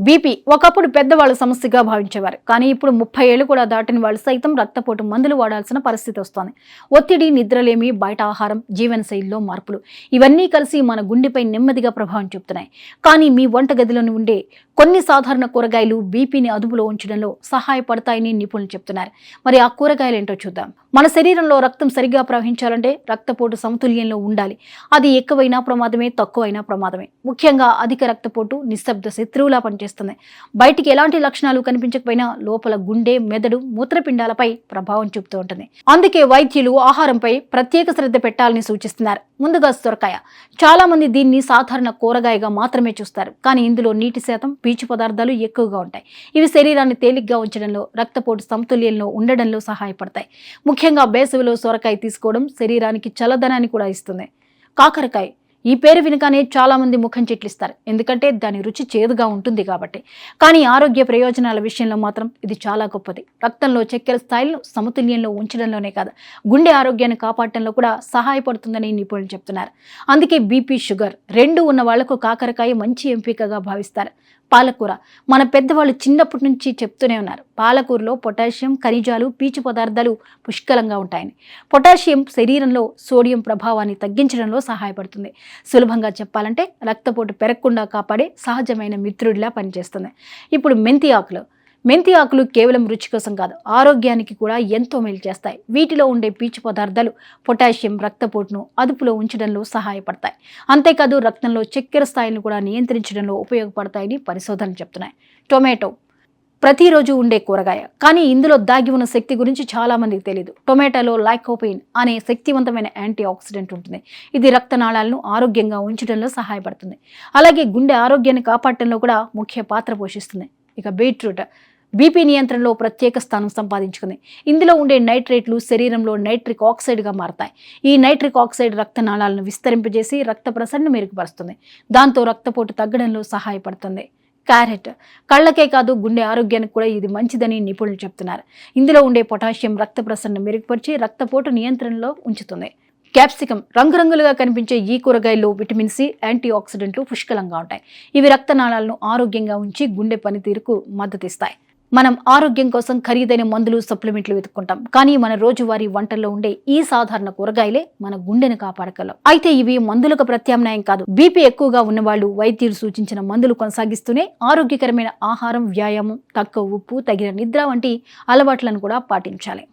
BP ఒకప్పుడు పెద్దవాళ్ళు సమస్యగా భావించేవారు. కానీ ఇప్పుడు 30 ఏళ్లు కూడా దాటిన వాళ్ళు సైతం రక్తపోటు మందులు వాడాల్సిన పరిస్థితి వస్తోంది. ఒత్తిడి, నిద్రలేమి, బయట ఆహారం, జీవనశైలిలో మార్పులు ఇవన్నీ కలిసి మన గుండెపై నెమ్మదిగా ప్రభావం చూపుతున్నాయి. కానీ మీ వంటగదిలోని ఉండే కొన్ని సాధారణ కూరగాయలు బీపీని అదుపులో ఉంచడంలో సహాయపడతాయని నిపుణులు చెప్తున్నారు. మరి ఆ కూరగాయలు ఏంటో చూద్దాం. మన శరీరంలో రక్తం సరిగ్గా ప్రవహించాలంటే రక్తపోటు సమతుల్యంలో ఉండాలి. అది ఎక్కువైనా ప్రమాదమే, తక్కువైనా ప్రమాదమే. ముఖ్యంగా అధిక రక్తపోటు నిశ్శబ్ద శత్రువులా పనిచేస్తుంది. బయటికి ఎలాంటి లక్షణాలు కనిపించకపోయినా లోపల గుండె, మెదడు, మూత్రపిండాలపై ప్రభావం చూపుతూ ఉంటుంది. అందుకే వైద్యులు ఆహారంపై ప్రత్యేక శ్రద్ధ పెట్టాలని సూచిస్తున్నారు. ముందుగా సొరకాయ. చాలా మంది దీన్ని సాధారణ కూరగాయగా మాత్రమే చూస్తారు. కానీ ఇందులో నీటి శాతం, పీచు పదార్థాలు ఎక్కువగా ఉంటాయి. ఇవి శరీరాన్ని తేలిగ్గా ఉంచడంలో, రక్తపోటు సమతుల్యంలో ఉండడంలో సహాయపడతాయి. ముఖ్యంగా వేసవిలో సొరకాయ తీసుకోవడం శరీరానికి చల్లదనాన్ని కూడా ఇస్తుంది. కాకరకాయ. ఈ పేరు వినగానే చాలా మంది ముఖం చిట్లిస్తారు. ఎందుకంటే దాని రుచి చేదుగా ఉంటుంది కాబట్టి. కానీ ఆరోగ్య ప్రయోజనాల విషయంలో మాత్రం ఇది చాలా గొప్పది. రక్తంలో చక్కెర స్థాయిలను సమతుల్యంలో ఉంచడంలోనే కాదు, గుండె ఆరోగ్యాన్ని కాపాడటంలో కూడా సహాయపడుతుందని నిపుణులు చెప్తున్నారు. అందుకే బీపీ, షుగర్ రెండూ ఉన్న వాళ్లకు కాకరకాయ మంచి ఎంపికగా భావిస్తారు. పాలకూర. మన పెద్దవాళ్ళు చిన్నప్పటి నుంచి చెప్తూనే ఉన్నారు, పాలకూరలో పొటాషియం, ఖనిజాలు, పీచు పదార్థాలు పుష్కలంగా ఉంటాయని. పొటాషియం శరీరంలో సోడియం ప్రభావాన్ని తగ్గించడంలో సహాయపడుతుంది. సులభంగా చెప్పాలంటే రక్తపోటు పెరగకుండా కాపాడే సహజమైన మిత్రుడిలా పనిచేస్తుంది. ఇప్పుడు మెంతి ఆకులు. మెంతి ఆకులు కేవలం రుచి కోసం కాదు, ఆరోగ్యానికి కూడా ఎంతో మేలు చేస్తాయి. వీటిలో ఉండే పీచు పదార్థాలు పొటాషియం రక్తపోటును అదుపులో ఉంచడంలో సహాయపడతాయి. అంతేకాదు రక్తంలో చక్కెర స్థాయిలను కూడా నియంత్రించడంలో ఉపయోగపడతాయని పరిశోధనలు చెప్తున్నాయి. టొమాటో. ప్రతిరోజు ఉండే కూరగాయ, కానీ ఇందులో దాగి ఉన్న శక్తి గురించి చాలా మందికి తెలియదు. టొమాటోలో లైకోపెయిన్ అనే శక్తివంతమైన యాంటీ ఆక్సిడెంట్ ఉంటుంది. ఇది రక్తనాళాలను ఆరోగ్యంగా ఉంచడంలో సహాయపడుతుంది. అలాగే గుండె ఆరోగ్యాన్ని కాపాడటంలో కూడా ముఖ్య పాత్ర పోషిస్తుంది. ఇక బీట్రూట్ బీపీ నియంత్రణలో ప్రత్యేక స్థానం సంపాదించుకుంది. ఇందులో ఉండే నైట్రేట్లు శరీరంలో నైట్రిక్ ఆక్సైడ్గా మారతాయి. ఈ నైట్రిక్ ఆక్సైడ్ రక్తనాళాలను విస్తరింపజేసి రక్త ప్రసరణను మెరుగుపరుస్తుంది. దాంతో రక్తపోటు తగ్గడంలో సహాయపడుతుంది. క్యారెట్. కళ్ళకే కాదు, గుండె ఆరోగ్యానికి కూడా ఇది మంచిదని నిపుణులు చెప్తున్నారు. ఇందులో ఉండే పొటాషియం రక్త ప్రసరణను మెరుగుపరిచి రక్తపోటు నియంత్రణలో ఉంచుతుంది. క్యాప్సికం. రంగురంగులుగా కనిపించే ఈ కూరగాయల్లో విటమిన్ సి, యాంటీ ఆక్సిడెంట్లు పుష్కలంగా ఉంటాయి. ఇవి రక్తనాళాలను ఆరోగ్యంగా ఉంచి గుండె పనితీరుకు మద్దతిస్తాయి. మనం ఆరోగ్యం కోసం ఖరీదైన మందులు, సప్లిమెంట్లు వెతుక్కుంటాం. కానీ మన రోజువారీ వంటల్లో ఉండే ఈ సాధారణ కూరగాయలే మన గుండెను కాపాడగలవు. అయితే ఇవి మందులకు ప్రత్యామ్నాయం కాదు. బీపీ ఎక్కువగా ఉన్నవాళ్లు వైద్యులు సూచించిన మందులు కొనసాగిస్తూనే ఆరోగ్యకరమైన ఆహారం, వ్యాయామం, తక్కువ ఉప్పు, తగిన నిద్ర వంటి అలవాట్లను కూడా పాటించాలి.